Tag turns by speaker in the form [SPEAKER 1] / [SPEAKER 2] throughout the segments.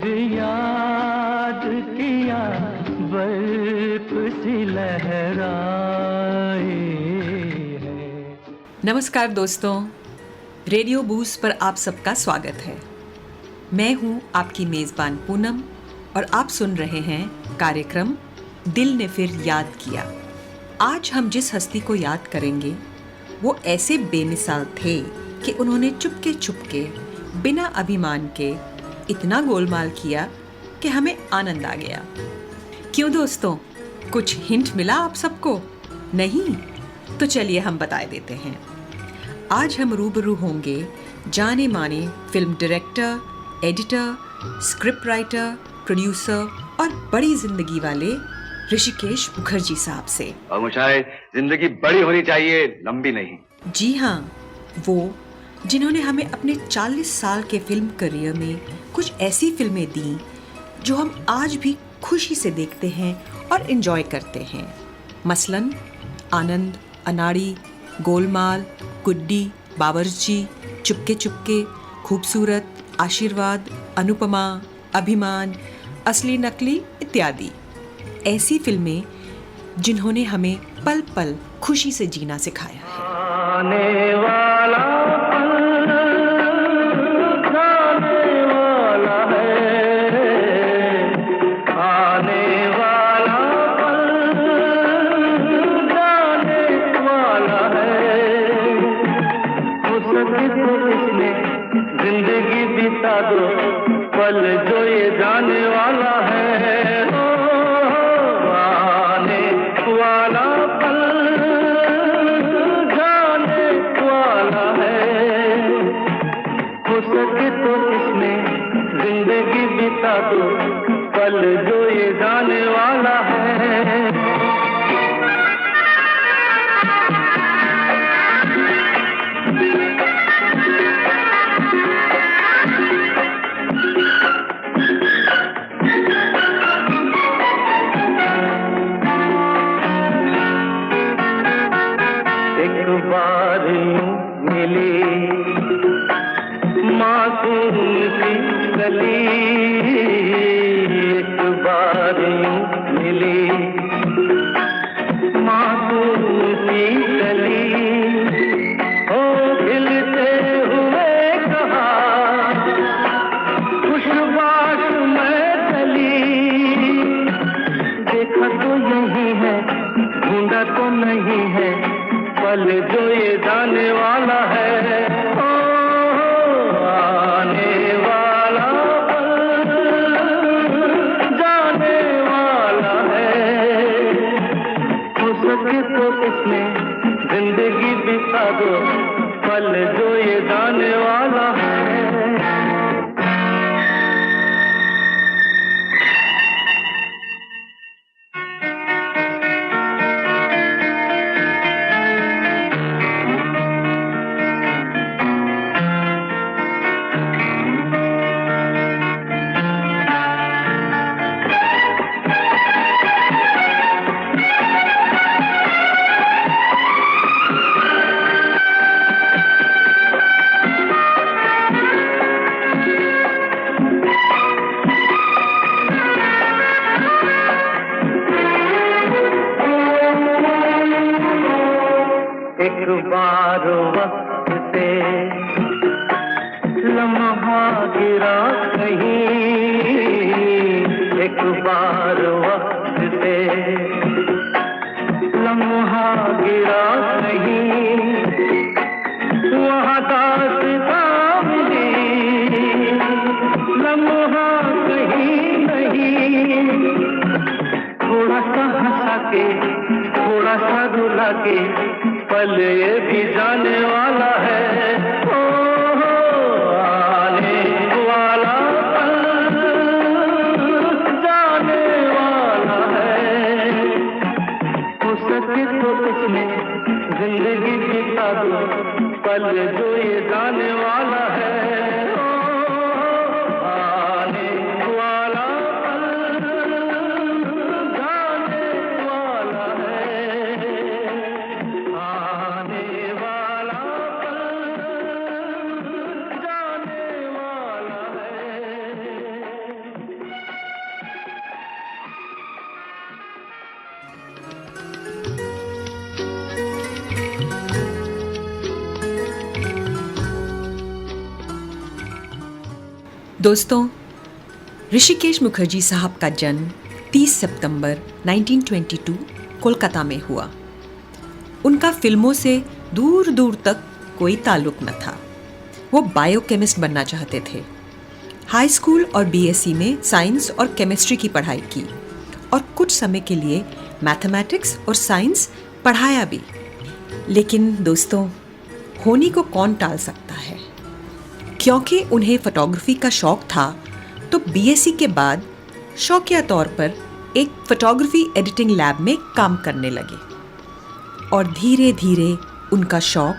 [SPEAKER 1] याद किया बर्फ सी लहराए है।
[SPEAKER 2] नमस्कार दोस्तों, रेडियो बूस्ट पर आप सबका स्वागत है। मैं हूं आपकी मेज़बान पूनम और आप सुन रहे हैं कार्यक्रम दिल ने फिर याद किया। आज हम जिस हस्ती को याद करेंगे वो ऐसे बेमिसाल थे कि उन्होंने चुपके बिना अभिमान के इतना गोलमाल किया कि हमें आनंद आ गया। क्यों दोस्तों, कुछ हिंट मिला आप सबको? नहीं? तो चलिए हम बता देते हैं। आज हम रूबरू होंगे जाने माने film director, editor, script writer, producer और बड़ी जिंदगी वाले ऋषिकेश मुखर्जी साहब से।
[SPEAKER 3] और मुझे जिंदगी बड़ी होनी चाहिए, लंबी नहीं।
[SPEAKER 2] जी हाँ, वो जिन्होंने हमें अपने 40 साल के फिल्म करियर में कुछ ऐसी फिल्में दी जो हम आज भी खुशी से देखते हैं और एंजॉय करते हैं। मसलन आनंद, अनाड़ी, गोलमाल, गुड्डी, बावर्ची, चुपके, खूबसूरत, आशीर्वाद, अनुपमा, अभिमान, असली नकली इत्यादि। ऐसी फिल्में जिन्होंने हमें पल पल खुशी से जीना सिखाया है।
[SPEAKER 1] आने वाला पल जाने वाला है, आने वाला पल जाने वाला है। हो सके तो इसमें जिंदगी बिता दो, पल जो ये जाने वाला है। आने वाला पल जाने वाला है। हो सके तो इसमें जिंदगी बिता दो, पल जो ये जाने वाला है। एक बार यूं मिली मासूम सी गली, एक बार यूं मिली मासूम सी गली। ओ खिलते हुए कहा खुशबाश में चली, देखा तो यही है, ढूंढा तो नहीं है, पल जो ये जाने वाला है। ओ आने वाला पल जाने वाला है। हो सके तो इसमें जिंदगी बिता दो, पल जो ये जाने वाला है। एक बार वक्त से लम्हा गिरा कहीं, एक बार वक्त से लम्हा गिरा कहीं, वहाँ दास्तां मिली, लम्हा कहीं नहीं। थोड़ा सा हंसा के, थोड़ा सा रुला के, पल ये भी जाने वाला है। ओ आने वाला पल जाने वाला है। हो सके तो इसमें जिंदगी बिता दो, पल जो ये जाने वाला है। ओ आने वाला पल जाने वाला है, आने वाला पल जाने वाला है।
[SPEAKER 2] दोस्तों, ऋषिकेश मुखर्जी साहब का जन्म 30 सितंबर 1922 कोलकाता में हुआ। उनका फिल्मों से दूर दूर तक कोई ताल्लुक न था। वो बायोकेमिस्ट बनना चाहते थे। हाई स्कूल और बीएससी में साइंस और केमिस्ट्री की पढ़ाई की और कुछ समय के लिए मैथमेटिक्स और साइंस पढ़ाया भी। लेकिन दोस्तों, होनी को कौन टाल सकता है। क्योंकि उन्हें फोटोग्राफी का शौक था तो बीएससी के बाद शौकिया तौर पर एक फोटोग्राफी एडिटिंग लैब में काम करने लगे और धीरे धीरे उनका शौक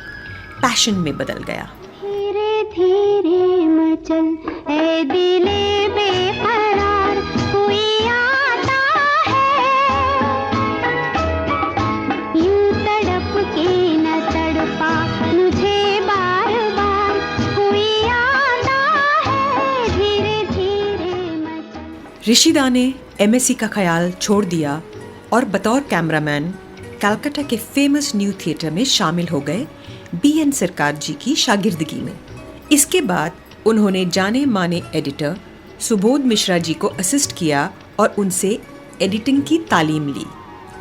[SPEAKER 2] पैशन में बदल गया।
[SPEAKER 4] धीरे धीरे मचल ए दिले बेकरार कोई आता है, यूं तड़प के न तड़पा मुझे बार बार कोई आता है, धीरे धीरे मचल।
[SPEAKER 2] ऋषिदा ने एमएससी का ख्याल छोड़ दिया और बतौर कैमरामैन कलकत्ता के फेमस न्यू थिएटर में शामिल हो गए बीएन सरकार जी की शागिर्दगी में। इसके बाद उन्होंने जाने माने एडिटर सुबोध मिश्रा जी को असिस्ट किया और उनसे एडिटिंग की तालीम ली।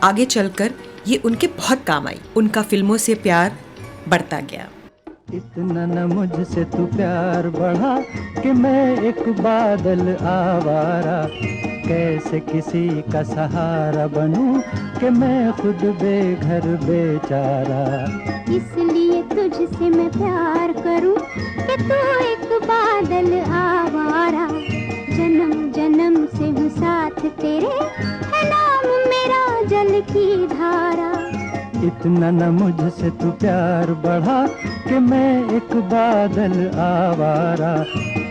[SPEAKER 2] आगे चलकर ये उनके बहुत काम आई। उनका फिल्मों से प्यार बढ़ता गया।
[SPEAKER 5] इतना न मुझसे तू प्यार बढ़ा कि मैं एक बादल आवारा, कैसे किसी का सहारा बनूं कि मैं खुद बेघर बेचारा।
[SPEAKER 4] इसलिए तुझसे मैं प्यार करूं कि तू एक बादल आवारा, जन्म जन्म से हूँ साथ तेरे, है नाम मेरा जल की धारा।
[SPEAKER 5] इतना न मुझसे तू प्यार बढ़ा कि मैं एक बादल आवारा,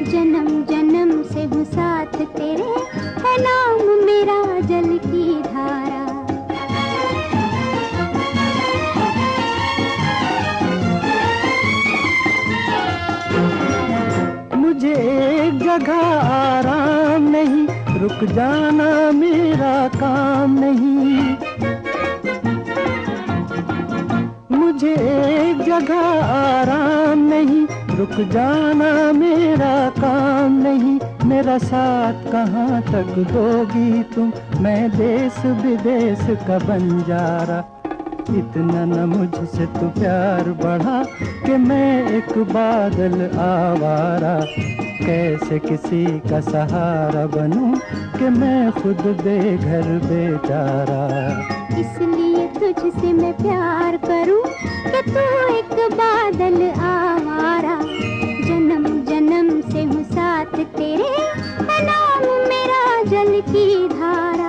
[SPEAKER 4] जन्म जन्म से हूँ साथ तेरे, है नाम मेरा जल की धारा।
[SPEAKER 5] मुझे एक जगह आराम नहीं, रुक जाना मेरा काम नहीं। मुझे एक जगह आराम नहीं, रुक जाना मेरा काम नहीं। मेरा साथ कहाँ तक दोगी तुम, मैं देश विदेश का बंजारा। इतना न मुझसे तू प्यार बढ़ा कि मैं एक बादल आवारा, कैसे किसी का सहारा बनूं कि मैं खुद बेघर बेचारा।
[SPEAKER 4] इसलिए तुझसे मैं प्यार करूं कि तू एक बादल आवारा, जन्म जन्म से हूँ साथ तेरे, है नाम मेरा जल की धारा।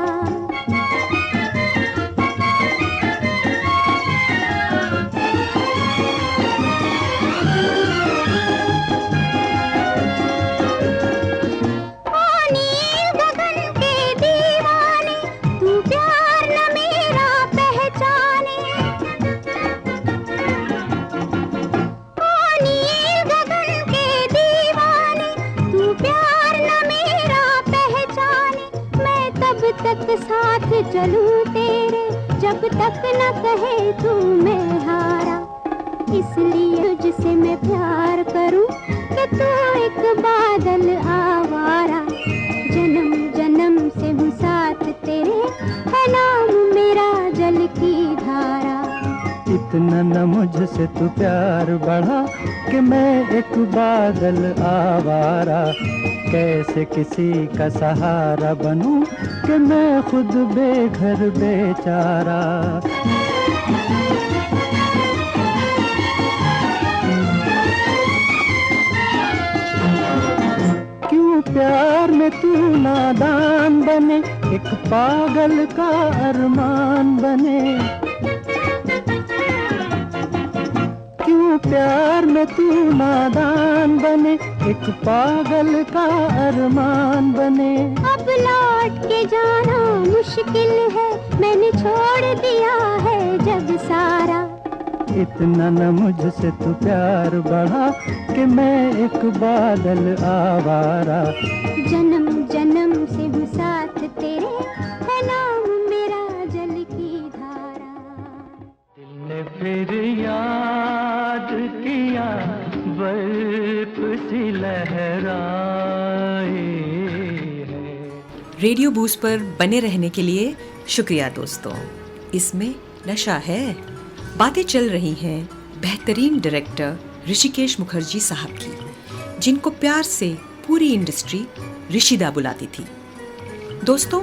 [SPEAKER 4] तक साथ चलूं तेरे, जब तक न कहे तू मैं हारा। इसलिए तुझसे मैं प्यार करूं कि तू एक बादल आवारा, जन्म जन्म से हूँ साथ तेरे, है नाम मेरा जल की धारा।
[SPEAKER 5] इतना न मुझसे तू प्यार बढ़ा कि मैं एक बादल आवारा, कैसे किसी का सहारा बनूं कि मैं खुद बेघर बेचारा। क्यों प्यार में तू नादान बने, एक पागल का अरमान बने। क्यों प्यार में तू नादान बने, एक पागल का अरमान बने।
[SPEAKER 4] अब लौट के जाना मुश्किल है, मैंने छोड़ दिया है जग सारा।
[SPEAKER 5] इतना न मुझसे तू प्यार बढ़ा कि मैं एक बादल आवारा,
[SPEAKER 4] जन्म जन्म से हूँ साथ तेरे, है नाम मेरा जल की धारा।
[SPEAKER 1] दिल ने फिर याद किया बर्फ सी लहरा
[SPEAKER 2] रेडियो बूस पर बने रहने के लिए शुक्रिया दोस्तों। इसमें नशा है। बातें चल रही हैं बेहतरीन डायरेक्टर ऋषिकेश मुखर्जी साहब की, जिनको प्यार से पूरी इंडस्ट्री ऋषिदा बुलाती थी। दोस्तों,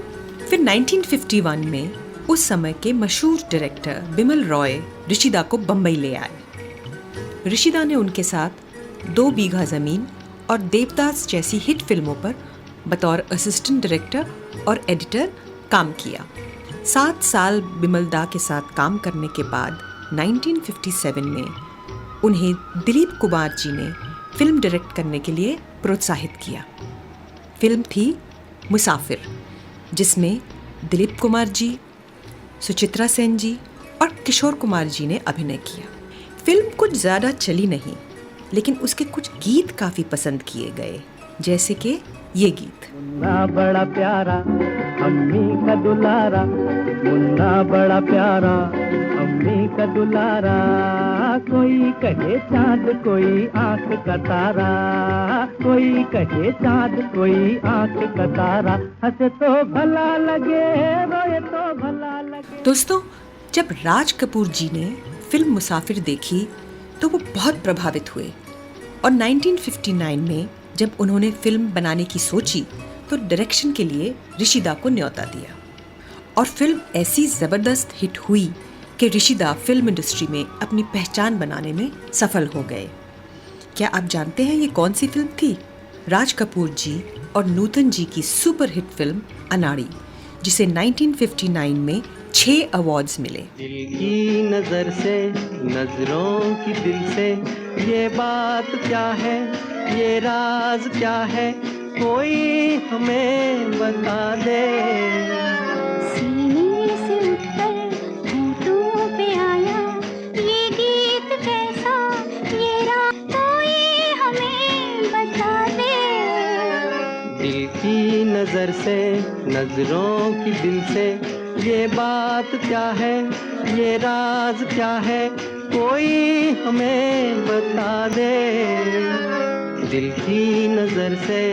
[SPEAKER 2] फिर 1951 में उस समय के मशहूर डायरेक्टर बिमल रॉय ऋषिदा को बम्बई ले आए। ऋषिदा ने उनके साथ 2 बीघा ज़मीन और देवदास जैसी हिट फिल्मों पर बतौर असिस्टेंट डायरेक्टर और एडिटर काम किया। 7 साल बिमल दा के साथ काम करने के बाद 1957 में उन्हें दिलीप कुमार जी ने फिल्म डायरेक्ट करने के लिए प्रोत्साहित किया। फिल्म थी मुसाफिर, जिसमें दिलीप कुमार जी, सुचित्रा सेन जी और किशोर कुमार जी ने अभिनय किया। फिल्म कुछ ज़्यादा चली नहीं, लेकिन उसके कुछ गीत काफ़ी पसंद किए गए, जैसे कि ये गीत।
[SPEAKER 5] मुन्ना बड़ा प्यारा अम्मी का दुलारा, मुन्ना बड़ा प्यारा अम्मी का दुलारा, कोई कहे चाँद कोई आँख का तारा, कोई कहे चाँद कोई आँख का तारा, हंसे तो भला लगे रोए तो भला लगे।
[SPEAKER 2] दोस्तों, जब राज कपूर जी ने फिल्म मुसाफिर देखी तो वो बहुत प्रभावित हुए और 1959 में जब उन्होंने फिल्म बनाने की सोची तो डायरेक्शन के लिए ऋषिदा को न्योता दिया और फिल्म ऐसी ज़बरदस्त हिट हुई कि ऋषिदा फिल्म इंडस्ट्री में अपनी पहचान बनाने में सफल हो गए। क्या आप जानते हैं ये कौन सी फिल्म थी? राज कपूर जी और नूतन जी की सुपर हिट फिल्म अनाड़ी, जिसे 1959 में 6 अवार्ड्स मिले।
[SPEAKER 5] दिल की नजर से नजरों की दिल से ये बात क्या है, ये राज क्या है, कोई हमें बता दे।
[SPEAKER 4] सीने से उठकर होठों पे आया ये गीत कैसा, ये रात कोई हमें बता दे।
[SPEAKER 5] दिल की नजर से नजरों की दिल से ये बात क्या है, ये राज क्या है, कोई हमें बता दे। दिल की नजर से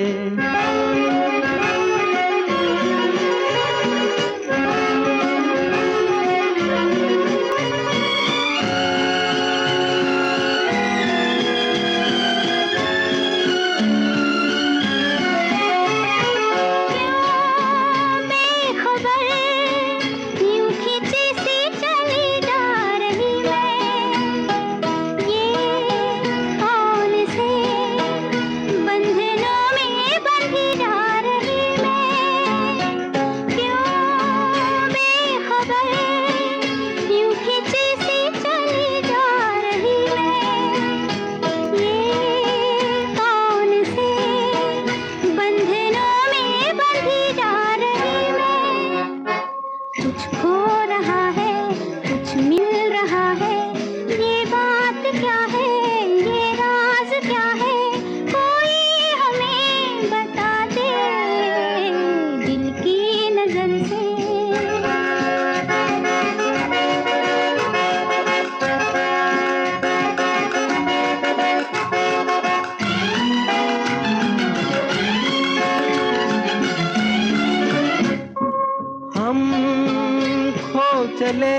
[SPEAKER 5] चले,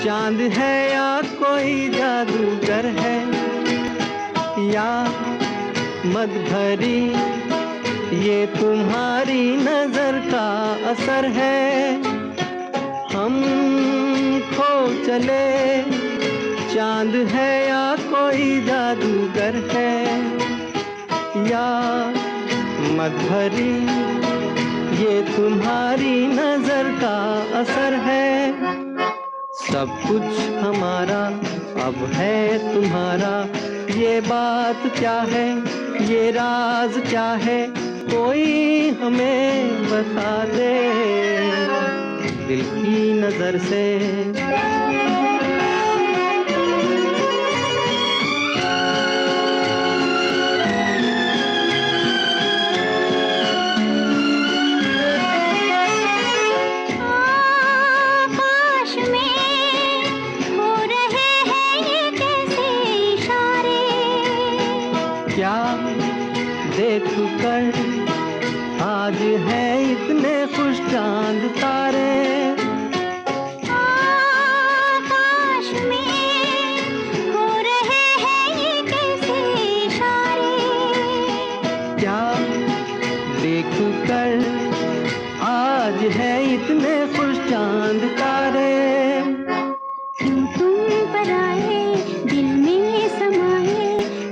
[SPEAKER 5] चांद है या कोई जादूगर है, या मद भरी ये तुम्हारी नजर का असर है। हम खो चले, चांद है या कोई जादूगर है, या मद भरी ये तुम्हारी नजर का असर है। सब कुछ हमारा अब है तुम्हारा, ये बात क्या है, ये राज क्या है, कोई हमें बता दे। दिल की नजर से देख कर आज है कर आज है इतने खुश चांद तारे।
[SPEAKER 4] क्यों तुम पर आए दिल में समाए,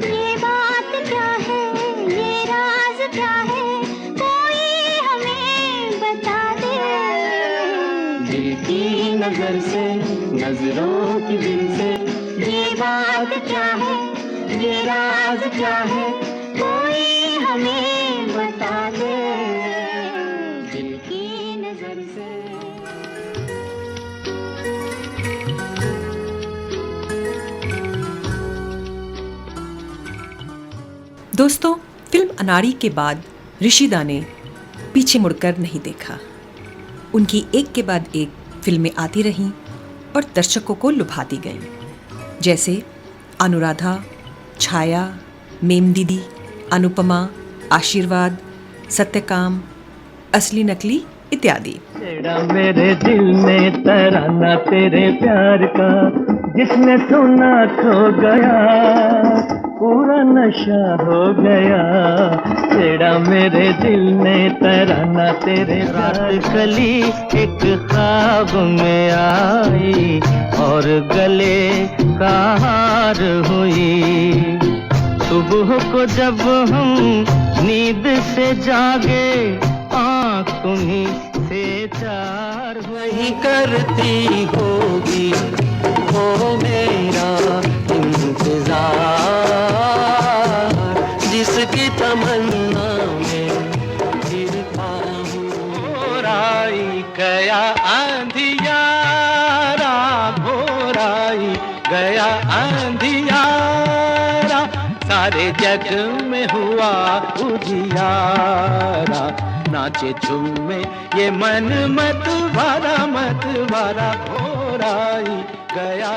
[SPEAKER 4] ये बात क्या है, ये राज क्या है, कोई हमें बता दे।
[SPEAKER 5] दिल की नजर से, नजरों की दिल से, ये बात क्या है, ये राज क्या है,
[SPEAKER 4] कोई हमें बता दे। दिल की नजर से।
[SPEAKER 2] दोस्तों, फिल्म अनाड़ी के बाद ऋषिदा ने पीछे मुड़कर नहीं देखा। उनकी एक के बाद एक फिल्में आती रहीं और दर्शकों को लुभाती गईं, जैसे अनुराधा, छाया, मेम दीदी, अनुपमा, आशीर्वाद, सत्यकाम, असली नकली इत्यादि।
[SPEAKER 5] तेरा मेरे दिल में तराना तेरे प्यार का, जिसने सुना खो गया, पूरा नशा हो गया। तेरा मेरे दिल में तराना तेरे प्यार कली एक ख्वाब में आई और गले का हार हुई। सुबह को जब हम नींद से जागे, आँख तुम्हीं से चार वही करती होगी वो मेरा इंतजार, जिसकी तमन्ना में गिरता हूँ। राई गया आंधियारा, भोराई गया आंधियारा, सारे जग में हुआ उजियारा। नाचे झूमे ये मन मत भरा भोराई गया।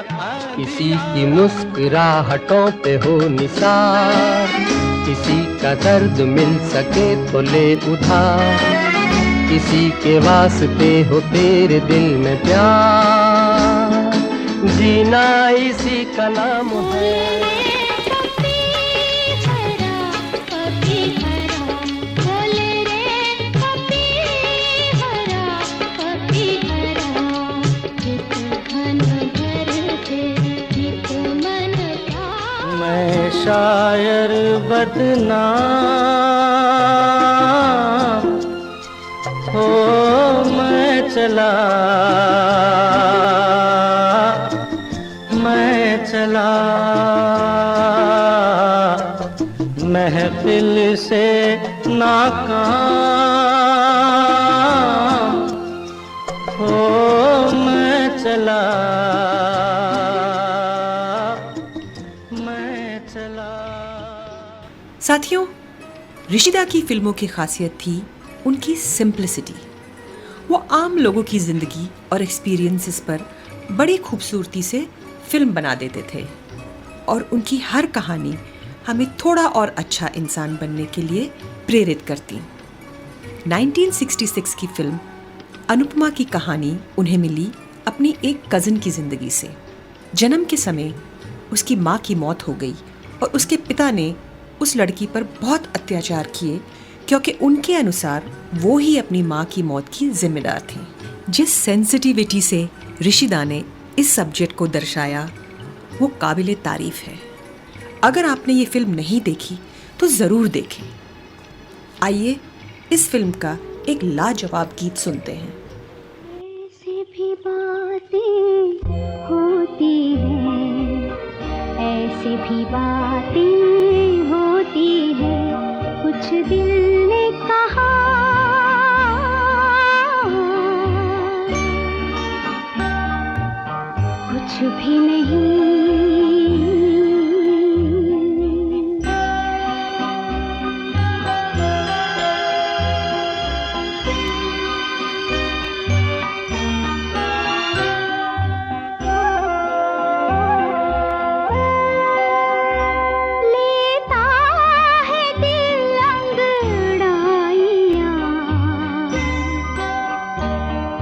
[SPEAKER 5] किसी की मुस्कुराहटों पे हो निसार, किसी का दर्द मिल सके तो ले उधार, किसी के वास्ते हो तेरे दिल में प्यार, जीना इसी का नाम है। मैं शायर बदनाम हो, मैं चला महफिल से नाकाम हो, मैं चला।
[SPEAKER 2] साथियों, ऋषिदा की फिल्मों की खासियत थी उनकी सिंप्लिसिटी। वो आम लोगों की जिंदगी और एक्सपीरियंसेस पर बड़ी खूबसूरती से फिल्म बना देते थे और उनकी हर कहानी हमें थोड़ा और अच्छा इंसान बनने के लिए प्रेरित करती। 1966 की फिल्म अनुपमा की कहानी उन्हें मिली अपनी एक कज़न की ज़िंदगी से। जन्म के समय उसकी माँ की मौत हो गई और उसके पिता ने उस लड़की पर बहुत अत्याचार किए, क्योंकि उनके अनुसार वो ही अपनी माँ की मौत की जिम्मेदार थे। जिस सेंसिटिविटी से ऋषिदा ने इस सब्जेक्ट को दर्शाया वो काबिले तारीफ है। अगर आपने ये फिल्म नहीं देखी तो ज़रूर देखें। आइए इस फिल्म का एक लाजवाब गीत सुनते हैं।
[SPEAKER 4] ऐसी भी बातें होती हैं, ऐसी भी बातें होती हैं, कुछ दिल ने कहा, कुछ भी नहीं।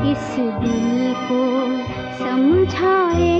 [SPEAKER 4] इस दिल को समझाए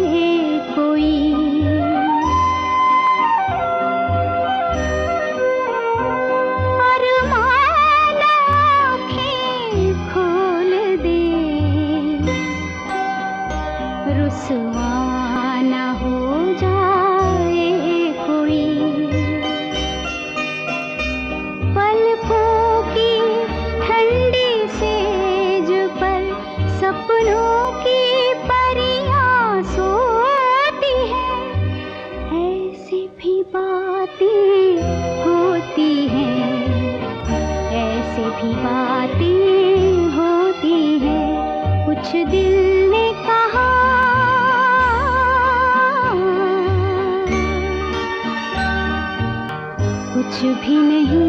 [SPEAKER 4] कुछ भी नहीं।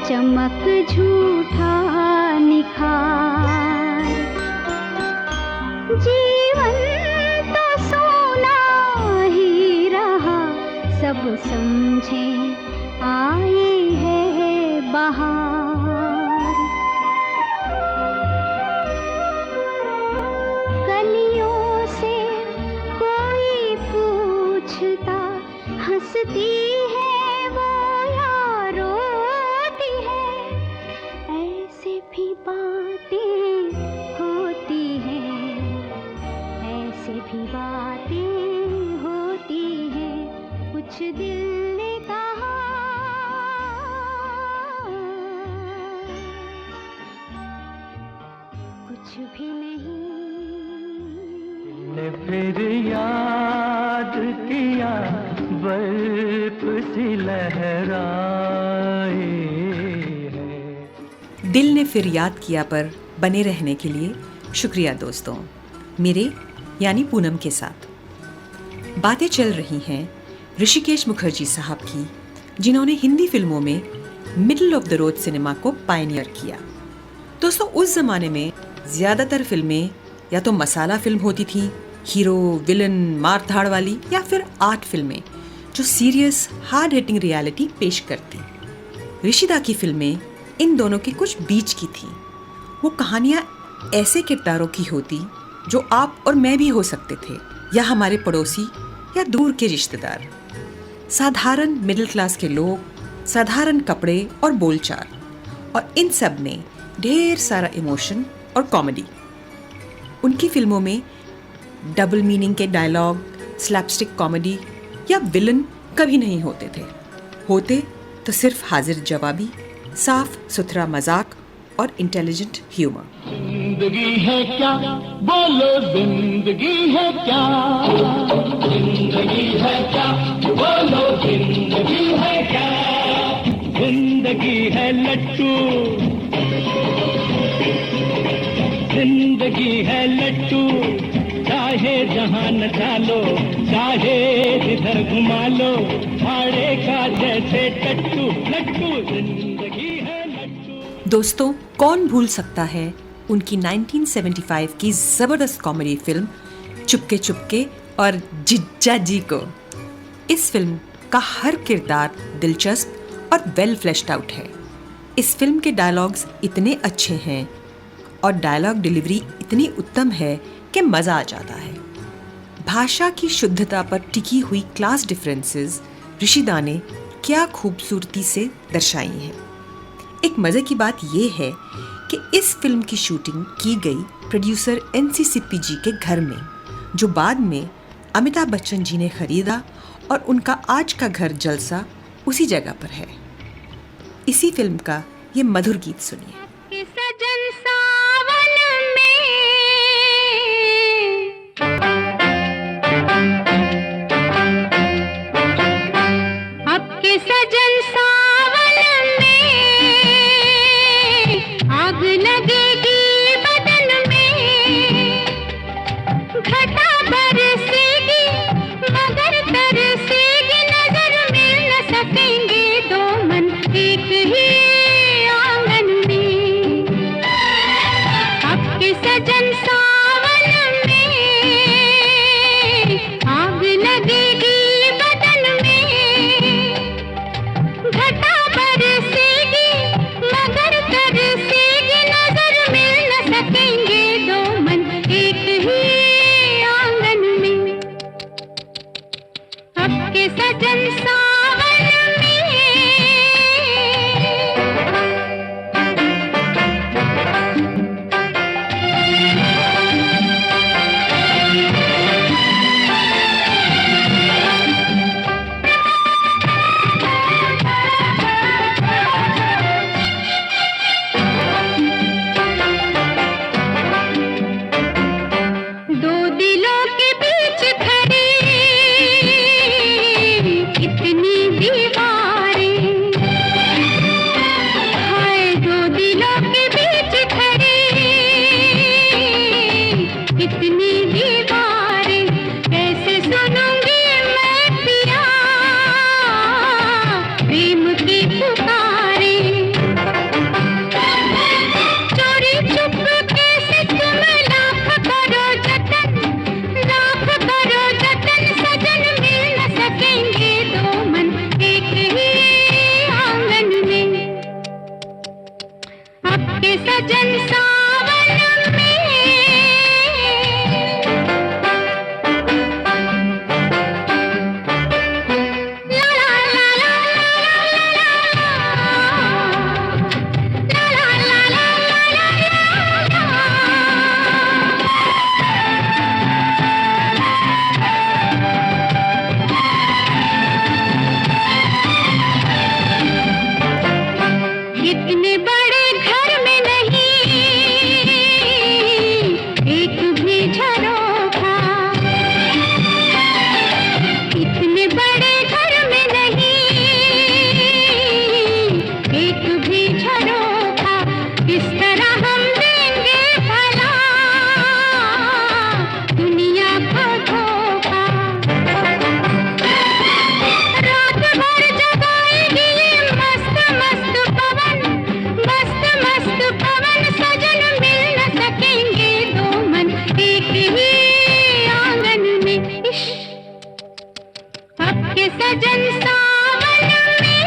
[SPEAKER 6] चमक झूठा निखार, जीवन तो सोना ही रहा, सब समझे आई है बहार। गलियों से कोई पूछता, हंसती है वो या रोती है, ऐसे भी बातें होती हैं, ऐसे भी बातें होती हैं, कुछ दिल ने कहा, कुछ भी नहीं।
[SPEAKER 5] ने फिर याद किया, बर्फ सी लहराए है।
[SPEAKER 2] दिल ने फिर याद किया पर बने रहने के लिए शुक्रिया दोस्तों, मेरे यानी पूनम के साथ। बातें चल रही हैं ऋषिकेश मुखर्जी साहब की, जिन्होंने हिंदी फिल्मों में middle of the road cinema को पायनियर किया। दोस्तों, उस जमाने में ज़्यादातर फिल्में या तो मसाला फिल्म होती थी, हीरो विलन मार धाड़ वाली, या फिर आर्ट फिल्में जो सीरियस हार्ड हिटिंग रियलिटी पेश करती। ऋषिदा की फिल्में इन दोनों के कुछ बीच की थी। वो कहानियाँ ऐसे किरदारों की होती जो आप और मैं भी हो सकते थे, या हमारे पड़ोसी या दूर के रिश्तेदार। साधारण मिडिल क्लास के लोग, साधारण कपड़े और बोलचाल, और इन सब में ढेर सारा इमोशन और कॉमेडी। उनकी फिल्मों में डबल मीनिंग के डायलॉग, स्लैपस्टिक कॉमेडी या विलन कभी नहीं होते थे। होते तो सिर्फ हाजिर जवाबी, साफ सुथरा मजाक और इंटेलिजेंट ह्यूमर।
[SPEAKER 5] जिंदगी है क्या, बोलो जिंदगी है क्या, जिंदगी है क्या, बोलो जिंदगी है क्या, जिंदगी है लट्टू, जिंदगी है लट्टू, चाहे जहां न चालो, चाहे जिधर घुमा लो, भाड़े का जैसे टट्टू लट्टू, जिंदगी है लट्टू।
[SPEAKER 2] दोस्तों, कौन भूल सकता है उनकी 1975 की जबरदस्त कॉमेडी फिल्म चुपके चुपके और जिज्जा जी को। इस फिल्म का हर किरदार दिलचस्प और वेल फ्लैश्ड आउट है। इस फिल्म के डायलॉग्स इतने अच्छे हैं और डायलॉग डिलीवरी इतनी उत्तम है कि मज़ा आ जाता है। भाषा की शुद्धता पर टिकी हुई क्लास डिफरेंसेस ऋषिदा ने क्या खूबसूरती से दर्शाई हैं। एक मज़े की बात यह है कि इस फिल्म की शूटिंग की गई प्रोड्यूसर NC सिप्पी जी के घर में, जो बाद में अमिताभ बच्चन जी ने खरीदा, और उनका आज का घर जलसा उसी जगह पर है। इसी फिल्म का ये मधुर गीत सुनिए।
[SPEAKER 6] सजन सावन में, आपके सजन सावन में, आग लगेगी बदन में, घटा बरसेगी मगर तरसेगी नजर, मिल न सकेंगे दो मन एक ही आंगन में, आपके सजन सावन में, आग लगेगी बदन में, घटा बरसेगी मगर तरसेगी नजर, मिल न सकेंगे दो मन एक ही आंगन में, आपके सजन सावन में। सजन सावन में ला ला ला ला ला ला ला इतने बड़े घर में नहीं एक भी झरोखा, इतने बड़े घर में नहीं एक भी झरोखा, इस तरह हम देंगे भला दुनिया को धोखा। रात भर जगाएगी मस्त मस्त पवन, मस्त मस्त पवन, सजन मिल न सकेंगे दो मन एक ही आंगन में। इश्क अब के सजन सावन में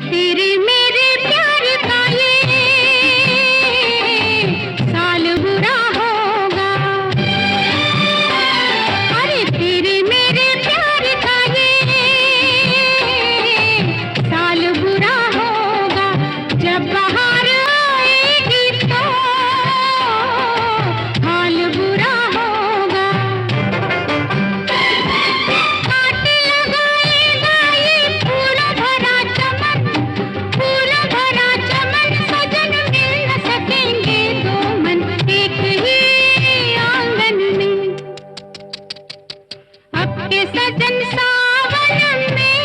[SPEAKER 6] तेरे मेरे प्यार का ये साल बुरा होगा, अरे तेरे मेरे प्यार का ये साल बुरा होगा, जब बाहर आएगी तो हाल बुरा होगा। कांटे लगाएगा ये फूलों भरा चमन, फूलों भरा चमन, सजन मिल न सकेंगे दो मन एक ही आंगन में। अब के सजन सावन में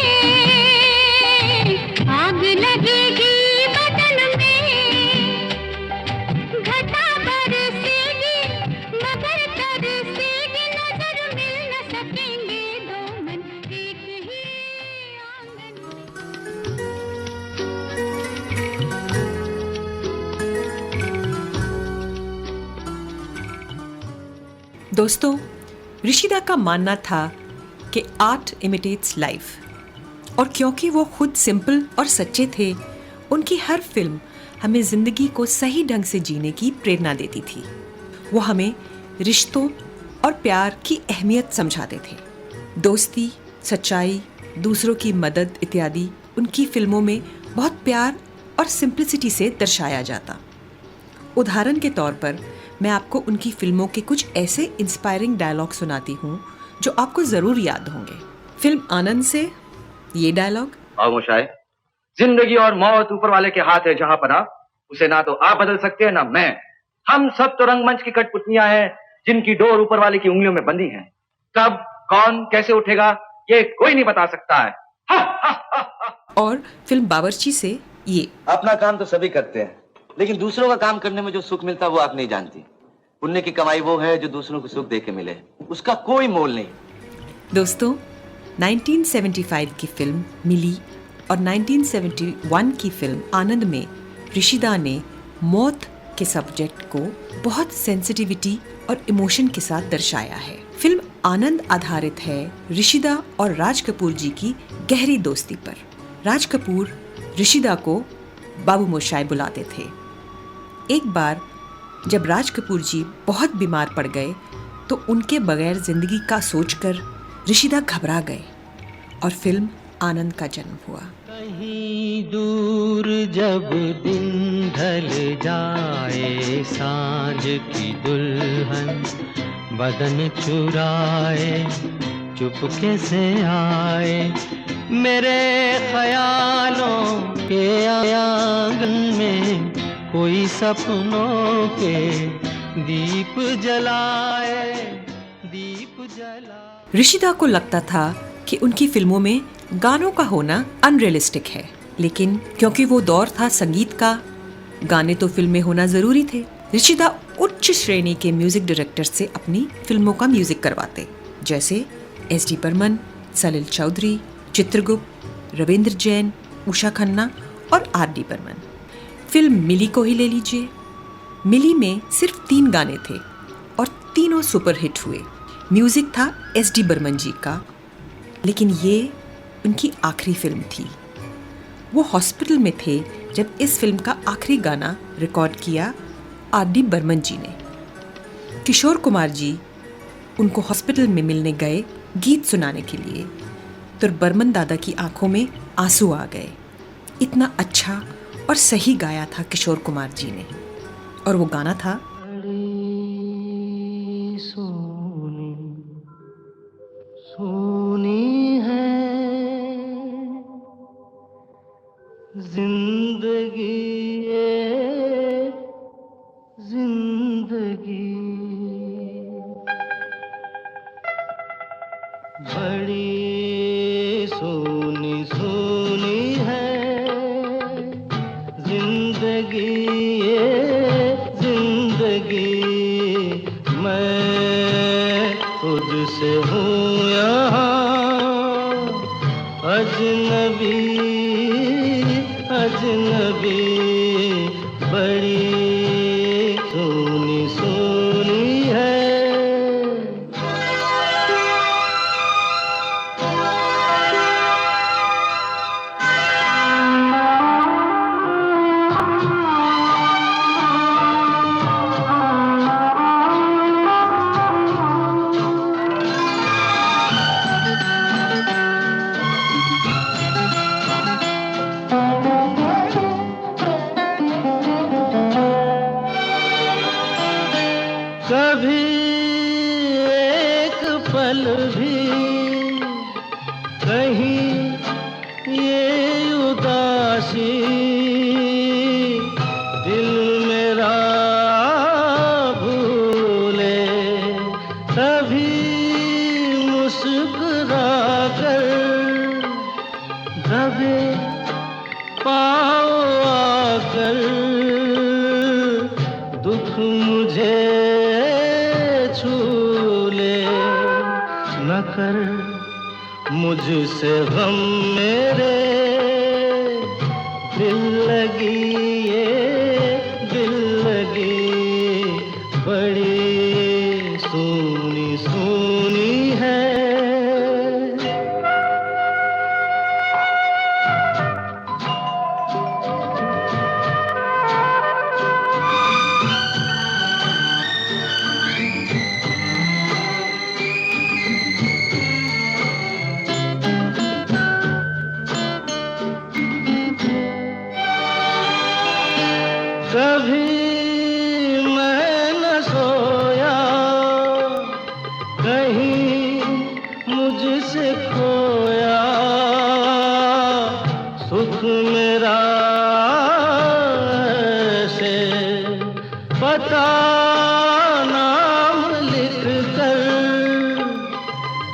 [SPEAKER 6] आग लगेगी बदन में, घटा बरसेगी मगर तरसेगी, नजर मिल न सकेंगे दो मन एक ही आंगन में।
[SPEAKER 2] दोस्तों, ऋषिदा का मानना था कि आर्ट इमिटेट्स लाइफ, और क्योंकि वो खुद सिंपल और सच्चे थे, उनकी हर फिल्म हमें जिंदगी को सही ढंग से जीने की प्रेरणा देती थी। वो हमें रिश्तों और प्यार की अहमियत समझाते थे। दोस्ती, सच्चाई, दूसरों की मदद इत्यादि उनकी फिल्मों में बहुत प्यार और सिंप्लिसिटी से दर्शाया जाता। उदाहरण के तौर पर मैं आपको उनकी फिल्मों के कुछ ऐसे इंस्पायरिंग डायलॉग सुनाती हूँ जो आपको जरूर याद होंगे। फिल्म आनंद से ये डायलॉग,
[SPEAKER 3] खामोशाई, जिंदगी और मौत ऊपर वाले के हाथ है जहां पना, उसे ना तो आप बदल सकते हैं ना मैं। हम सब तो रंगमंच की कठपुतलियां हैं जिनकी डोर ऊपर वाले की उंगलियों में बंधी है। कब कौन कैसे उठेगा ये कोई नहीं बता सकता है।
[SPEAKER 2] और फिल्म बावर्ची से ये,
[SPEAKER 7] अपना काम तो सभी करते हैं, लेकिन दूसरों का काम करने में जो सुख मिलता है वो आप नहीं जानती। पुण्य की कमाई वो है जो दूसरों को सुख दे के मिले, उसका कोई मोल नहीं।
[SPEAKER 2] दोस्तों, 1975 की फिल्म मिली और 1971 की फिल्म आनंद में ऋषिदा ने मौत के सब्जेक्ट को बहुत सेंसिटिविटी और इमोशन के साथ दर्शाया है। फिल्म आनंद आधारित है ऋषिदा और राज कपूर जी की गहरी दोस्ती पर। राज कपूर ऋषिदा को बाबू मोशाय बुलाते थे। एक बार जब राज कपूर जी बहुत बीमार पड़ गए तो उनके बगैर जिंदगी का सोचकर ऋषिदा घबरा गए और फिल्म आनंद का जन्म हुआ।
[SPEAKER 5] कहीं दूर जब दिन ढल जाए, सांझ की दुल्हन बदन चुराए, चुपके से आए, मेरे ख्यालों के आंगन में कोई सपनों के दीप जलाए, दीप जलाए।
[SPEAKER 2] ऋषिदा को लगता था कि उनकी फिल्मों में गानों का होना अनरियलिस्टिक है, लेकिन क्योंकि वो दौर था संगीत का, गाने तो फिल्म में होना जरूरी थे। ऋषिदा उच्च श्रेणी के म्यूजिक डायरेक्टर से अपनी फिल्मों का म्यूजिक करवाते, जैसे एस डी बर्मन, सलिल चौधरी, चित्रगुप्त, रविंद्र जैन, उषा खन्ना और R.D. बर्मन। फिल्म मिली को ही ले लीजिए। मिली में सिर्फ 3 गाने थे और तीनों सुपरहिट हुए। म्यूजिक था S.D. बर्मन जी का, लेकिन ये उनकी आखिरी फिल्म थी। वो हॉस्पिटल में थे जब इस फिल्म का आखिरी गाना रिकॉर्ड किया R.D. बर्मन जी ने। किशोर कुमार जी उनको हॉस्पिटल में मिलने गए गीत सुनाने के लिए, तो बर्मन दादा की आंखों में आंसू आ गए। इतना अच्छा और सही गाया था किशोर कुमार जी ने, और वो गाना था
[SPEAKER 5] सोनी है जिंदगी ये जिंदगी, बड़ी सोनी सोनी है जिंदगी ये जिंदगी, मैं खुद से हूँ यहाँ अजनबी अजनबी, बड़ी सोनी सोनी है। कभी एक पल भी कहीं ये उदासी दिल मेरा भूले, कभी मुस्कुरा कर दबे पाओ आकर, दुख मुझे न कर मुझसे गम मेरे, दिल लगी ये दिल लगी, बड़ी सोनी सोनी है। कभी मैं न सोया कहीं मुझसे खोया, सुख मेरा से पता नाम लिख कर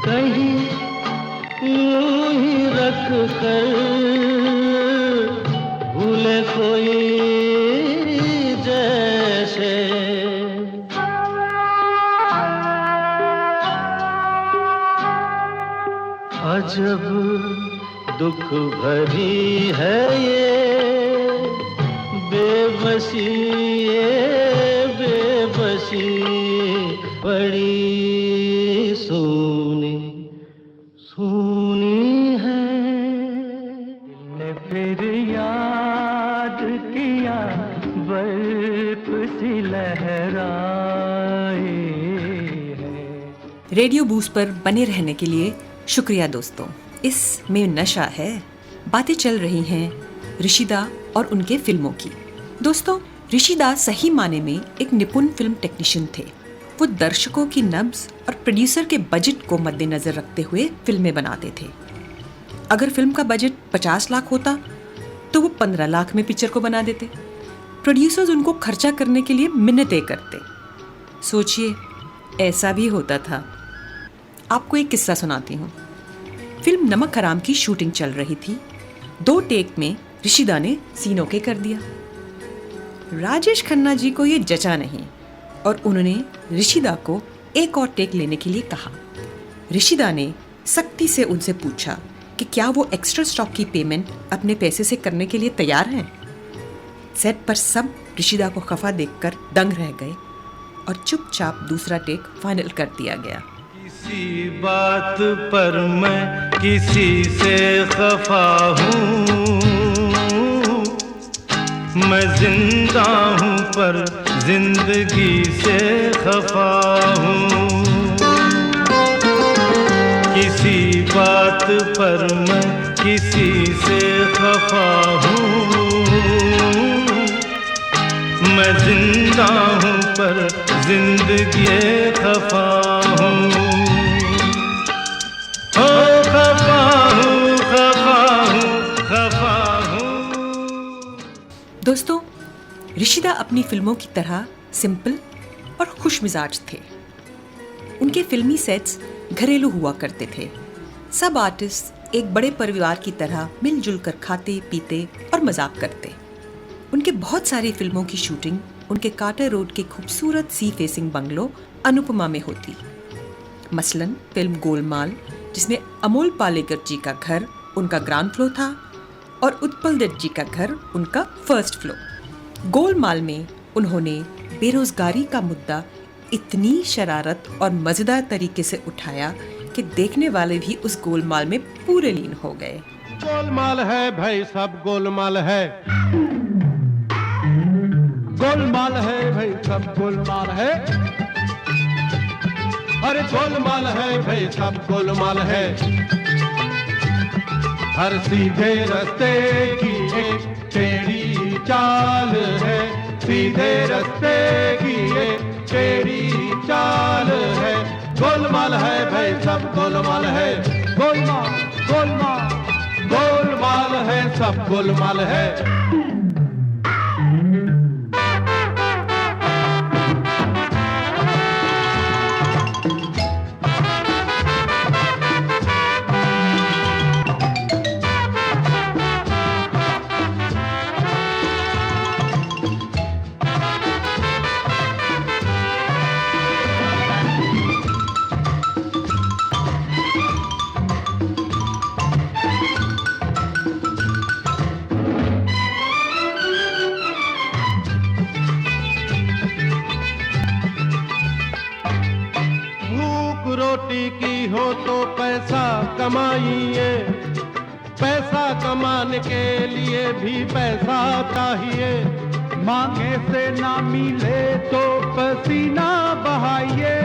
[SPEAKER 5] कहीं यूं ही रख कर, भूले कोई जैसे। अजब दुख भरी है ये बेबसी ये बेबसी, बड़ी सोनी सोनी है। दिल ने फिर याद किया बर्फ सी लहराए है।
[SPEAKER 2] रेडियो बूस्ट पर बने रहने के लिए शुक्रिया दोस्तों। इसमें नशा है, बातें चल रही हैं ऋषिदा और उनके फिल्मों की। दोस्तों, ऋषिदा सही माने में एक निपुण फिल्म टेक्नीशियन थे। वो दर्शकों की नब्ज और प्रोड्यूसर के बजट को मद्देनजर रखते हुए फिल्में बनाते थे। अगर फिल्म का बजट 50 लाख होता तो वो 15 लाख में पिक्चर को बना देते। प्रोड्यूसर्स उनको खर्चा करने के लिए मिन्नतें करते। सोचिए, ऐसा भी होता था। आपको एक किस्सा सुनाती हूँ। फिल्म नमक हराम की शूटिंग चल रही थी। 2 टेक में ऋषिदा ने सीन ओके कर दिया। राजेश खन्ना जी को ये जचा नहीं और उन्होंने ऋषिदा को एक और टेक लेने के लिए कहा। ऋषिदा ने सख्ती से उनसे पूछा कि क्या वो एक्स्ट्रा स्टॉक की पेमेंट अपने पैसे से करने के लिए तैयार हैं। सेट पर सब ऋषिदा को खफा देखकर दंग रह गए और चुपचाप दूसरा टेक फाइनल कर दिया गया।
[SPEAKER 5] किसी बात पर मैं किसी से खफा हूँ, मैं जिंदा हूँ पर जिंदगी से खफा हूँ। किसी बात पर मैं किसी से खफा हूँ, मैं जिंदा हूँ पर जिंदगी खफा हूँ। ओ खफा हूँ, खफा हूँ, खफा हूँ।
[SPEAKER 2] दोस्तों, ऋषिदा अपनी फिल्मों की तरह सिंपल और खुशमिजाज थे। उनके फिल्मी सेट्स घरेलू हुआ करते थे। सब आर्टिस्ट एक बड़े परिवार की तरह मिलजुल कर खाते पीते और मजाक करते। उनके बहुत सारी फिल्मों की शूटिंग उनके कार्टर रोड के खूबसूरत सी फेसिंग बंगलो अनुपमा में होती। मसलन फिल्म गोलमाल, जिसमें अमोल पालेकर जी का घर उनका ग्राउंड फ्लोर था और उत्पल दत्त जी का घर उनका फर्स्ट फ्लोर। गोलमाल में उन्होंने बेरोजगारी का मुद्दा इतनी शरारत और मजेदार तरीके से उठाया कि देखने वाले भी उस गोलमाल में पूरे लीन हो गए।
[SPEAKER 5] गोलमाल है भाई, सब गोलमाल है। गोलमाल है भाई, सब गोलमाल है। अरे गोलमाल है भाई, सब गोलमाल है। हर सीधे रास्ते की एक टेढ़ी चाल है, सीधे रास्ते की एक टेढ़ी चाल है। गोलमाल है भाई, सब गोलमाल है। गोलमाल गोलमाल गोलमाल है, सब गोलमाल है। रोटी की हो तो पैसा कमाइए, पैसा कमाने के लिए भी पैसा चाहिए। मांगे से ना मिले तो पसीना बहाइए,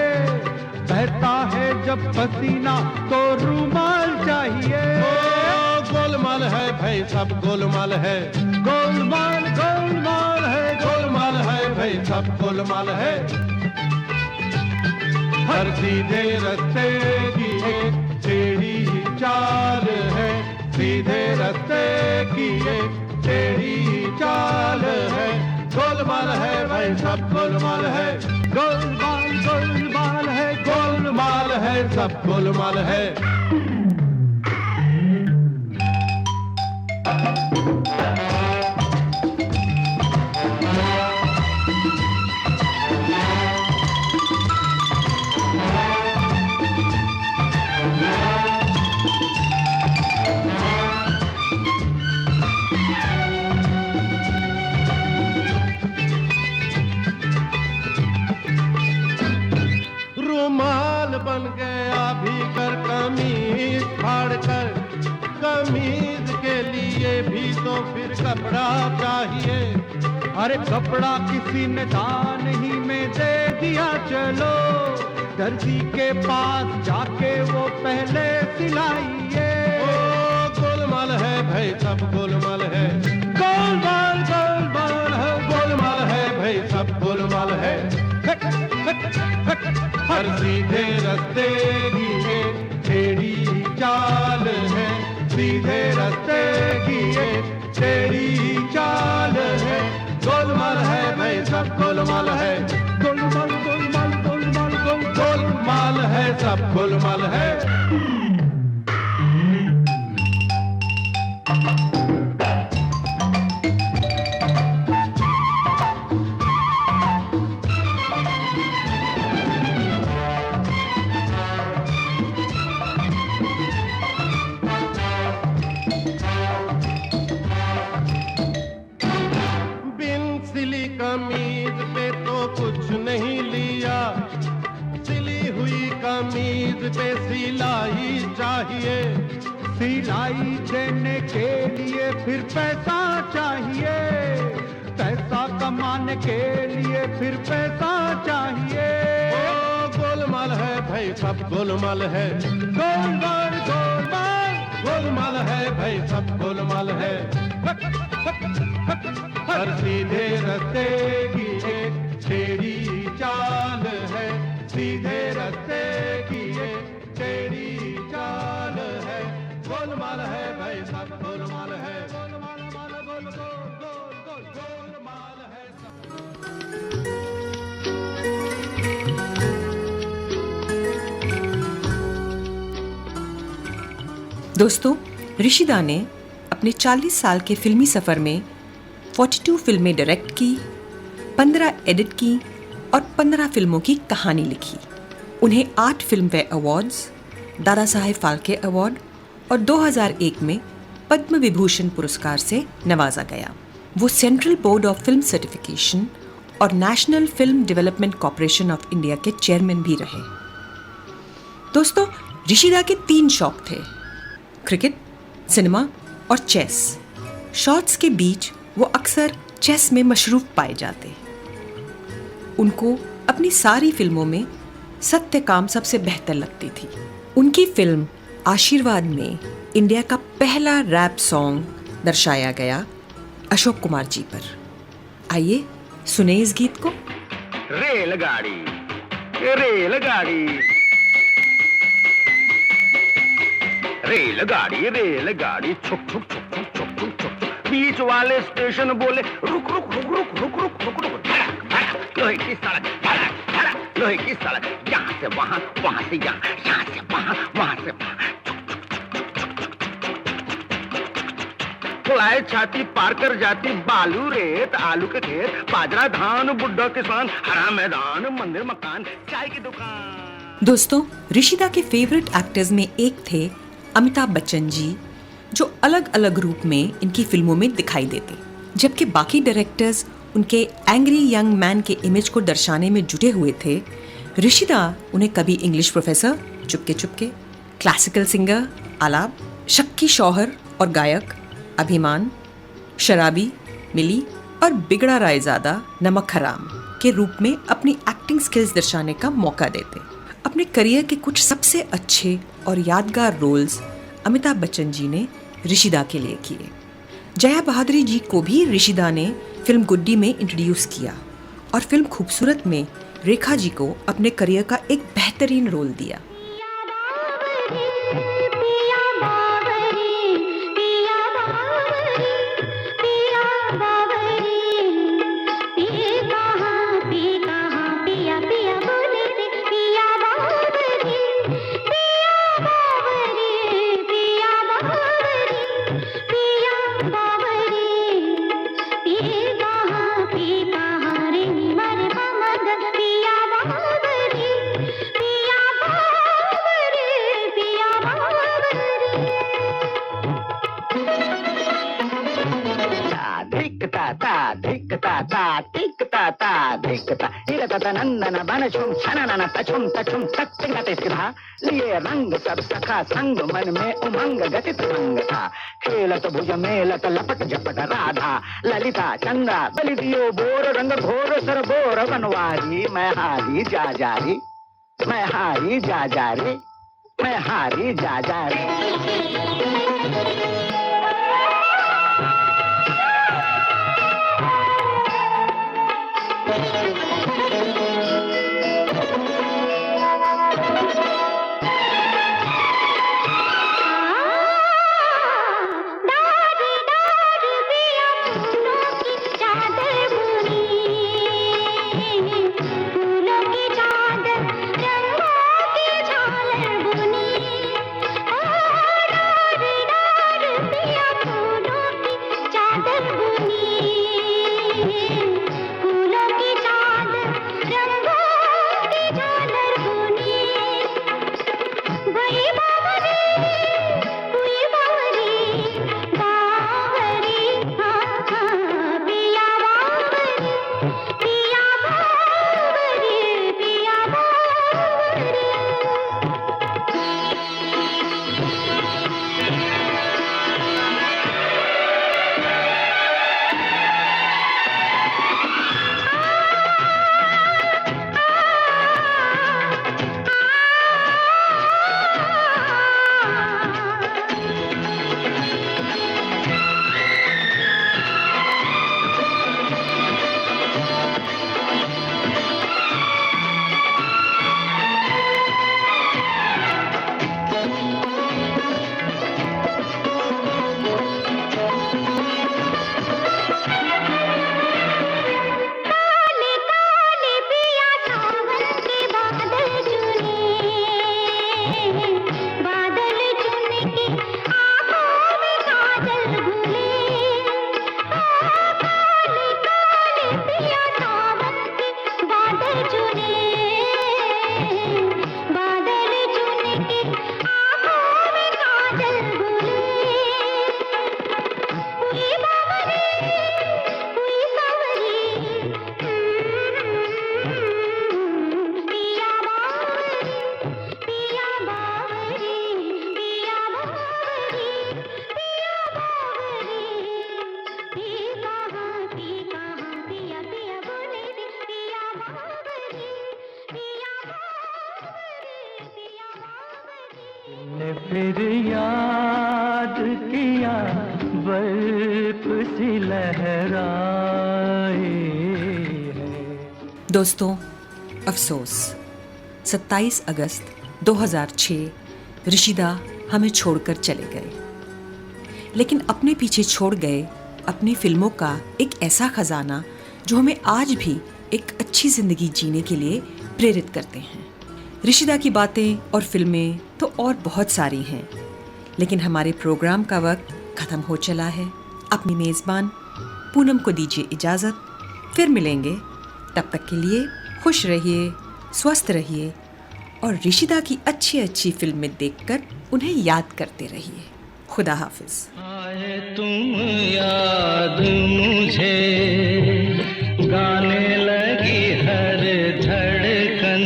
[SPEAKER 5] बहता है जब पसीना तो रूमाल चाहिए। ओ गोलमाल है भाई, सब गोलमाल है। गोलमाल गोलमाल है, गोलमाल है भाई, सब गोलमाल है। हर सीधे रास्ते की एक टेढ़ी चाल है, सीधे रास्ते की एक टेढ़ी चाल है। गोलमाल है भाई, सब गोलमाल है। गोलमाल गोलमाल है, गोलमाल है, सब गोलमाल है। रुमाल बन गया भीतर कमीज फाड़कर, कमीज के लिए भी तो फिर कपड़ा चाहिए। अरे कपड़ा किसी ने दान ही में दे दिया, चलो दर्जी के पास जाके वो पहले सिलाइए। ओ गोलमाल है भाई, सब गोलमाल है। गोलमाल गोलमाल है, गोलमाल है भाई, सब गोलमाल है। हर सीधे रास्ते की एक टेढ़ी चाल है, सीधे रास्ते की एक टेढ़ी चाल है। गोलमाल है भाई, सब गोलमाल है। गोलमाल गोलमाल गोलमाल गोलमाल है, सब गोलमाल है। पे सिलाई चाहिए, सिलाई देने के लिए फिर पैसा चाहिए, पैसा कमाने के लिए फिर पैसा चाहिए। ओ गोलमाल है भाई सब गोलमाल है, गोलमाल गोलमाल गोलमाल है भाई सब गोलमाल है। हर सीधे रास्ते की एक टेढ़ी चाल है, सीधे रास्ते की एक टेढ़ी चाल है, गोलमाल है भाई सब गोलमाल है, गोलमाल माल गोल गोल गोल गोल गोलमाल है सब।
[SPEAKER 2] दोस्तों, ऋषिदा ने अपने 40 साल के फिल्मी सफ़र में 42 फिल्में डायरेक्ट की, 15 एडिट की और 15 फिल्मों की कहानी लिखी। उन्हें 8 Filmfare awards, Dada Saheb Phalke award और 2001 में पद्म विभूषण पुरस्कार से नवाजा गया। वो central board of film certification और national film development corporation of India के चेयरमैन भी रहे। दोस्तों, ऋषिदा के 3 शौक थे: क्रिकेट, सिनेमा और चेस। शॉट्स के बीच वो अक्सर चेस में मशरूफ पाए जाते। उनको अपनी सारी फिल्मों में सत्य काम सबसे बेहतर लगती थी। उनकी फिल्म आशीर्वाद में इंडिया का पहला रैप सॉन्ग दर्शाया गया अशोक कुमार जी पर। आइए सुने इस गीत को।
[SPEAKER 3] रेलगाड़ी रेलगाड़ी रेलगाड़ी रेलगाड़ी छुक छुक छुक छुक छुक छुक छुक छुक। बीच वाले स्टेशन बोले रुक रुक रुक रुक रुक रुक रुक रुक। धड़क धड़क लोहे की सड़क, धड़क धड़क लोहे की सड़क। यहाँ से वहाँ, वहाँ से यहाँ, यहाँ से वहाँ, वहाँ से वहाँ। फुलाए छाती पार कर जाती बालू रेत, आलू के खेत, बाजरा धान, बुड्ढा किसान, हरा मैदान, मंदिर मकान, चाय की दुकान।
[SPEAKER 2] दोस्तों, ऋषिदा के फेवरेट एक्टर्स में एक थे अमिताभ बच्चन जी, जो अलग अलग रूप में इनकी फिल्मों में दिखाई देते, जबकि बाकी डायरेक्टर्स उनके एंग्री यंग मैन के इमेज को दर्शाने में जुटे हुए थे। ऋषिदा उन्हें कभी English professor, Chupke Chupke, classical singer, आलाप, शक्की शौहर और गायक, अभिमान, शराबी, मिली और बिगड़ा रायजादा, नमक हराम के रूप में अपनी एक्टिंग स्किल्स दर्शाने का मौका देते। अपने करियर के कुछ सबसे अच्छे और यादगार रोल्स अमिताभ बच्चन जी ने ऋषिदा के लिए किए। जया बहादुरी जी को भी ऋषिदा ने फिल्म गुड्डी में इंट्रोड्यूस किया और फिल्म खूबसूरत में रेखा जी को अपने करियर का एक बेहतरीन रोल दिया।
[SPEAKER 8] नंदन बन छुम छनन तछुम तछुम तत्तिंगते सिधा लिए रंग सब सखा संग मन में उमंग गतित संग था। खेलत भुज मेलत लपट झपट राधा ललिता चंदा बलि दियो बोर रंग घोर सर बोर बनवारी। मैं हारी जा जा रे, मैं हारी जा जा रे, मैं हारी जा जा रे।
[SPEAKER 4] फूलों की चादर चुने बादल चुन के आँखों में काजल घुले हुई बावरी हुई सावरी पिया बावरी पिया बावरी पिया बावरी पिया बावरी पी कहाँ पिया पिया बोले रे पिया बावरी पिया बावरी पिया बावरी
[SPEAKER 5] ने फिर याद किया बर्फ सी लहराए है।
[SPEAKER 2] दोस्तों, अफसोस 27 अगस्त 2006 ऋषिदा हमें छोड़कर चले गए, लेकिन अपने पीछे छोड़ गए अपनी फिल्मों का एक ऐसा खजाना जो हमें आज भी एक अच्छी जिंदगी जीने के लिए प्रेरित करते हैं। ऋषिदा की बातें और फिल्में तो और बहुत सारी हैं, लेकिन हमारे प्रोग्राम का वक्त खत्म हो चला है। अपनी मेज़बान पूनम को दीजिए इजाज़त, फिर मिलेंगे। तब तक के लिए खुश रहिए, स्वस्थ रहिए और ऋषिदा की अच्छी अच्छी फिल्में देखकर उन्हें याद करते रहिए। खुदा हाफिज़।
[SPEAKER 5] आए तुम याद मुझे, गाने लगी हर धड़कन,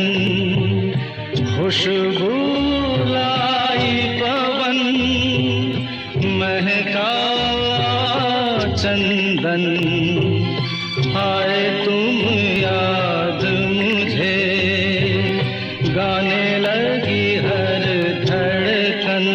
[SPEAKER 5] खुशबू लाई पवन, महका चंदन। आए तुम याद मुझे, गाने लगी हर धड़कन।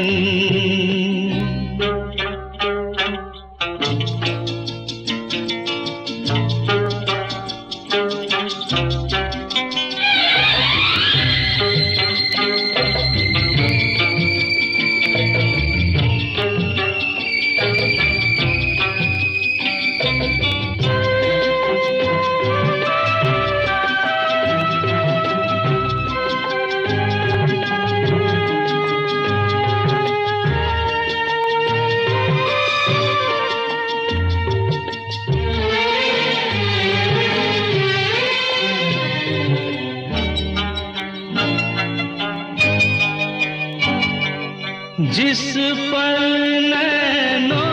[SPEAKER 5] जिस पल नैनों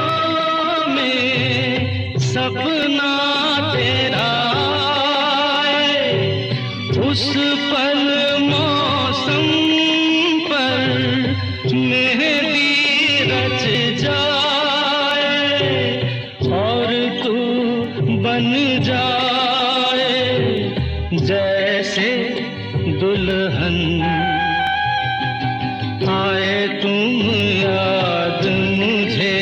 [SPEAKER 5] में सपना तेरा आए, उस पल मौसम पर मेहंदी रच जाए और तू बन जाए जैसे दुल्हन। आए तुम याद मुझे,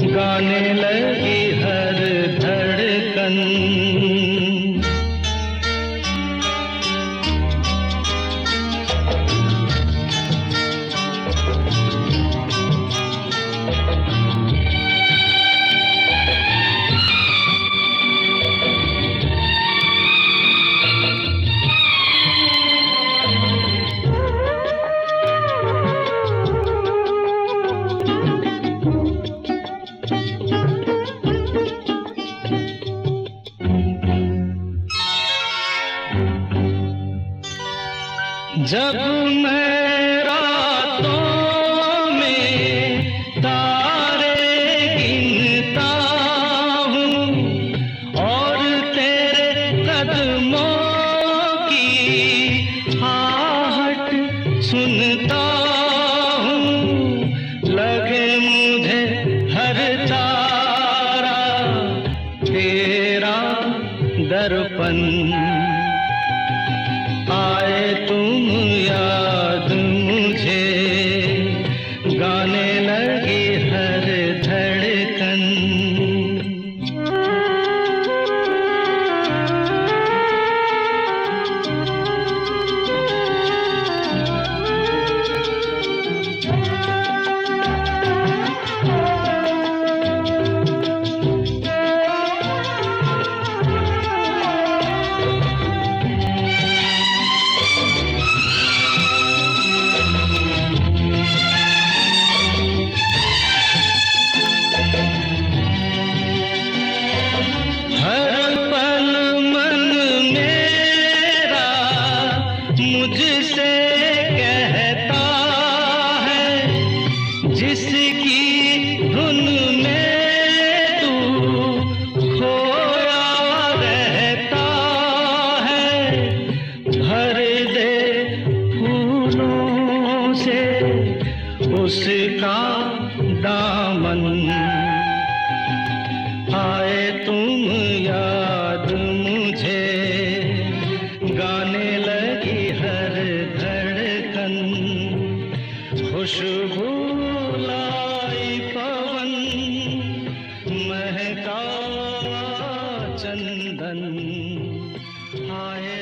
[SPEAKER 5] गाने लगी हर धड़कन। जब मैं रातों में तारे गिनता हूँ और तेरे कदमों की आहट सुनता हूँ, लगे मुझे हर तारा तेरा दर्पण। आए तुम याद मुझे, गाने लगी हर धड़कन।
[SPEAKER 1] आए तुम याद मुझे, गाने लगी हर धड़कन, खुशबू लाई पवन, महका चंदन, आए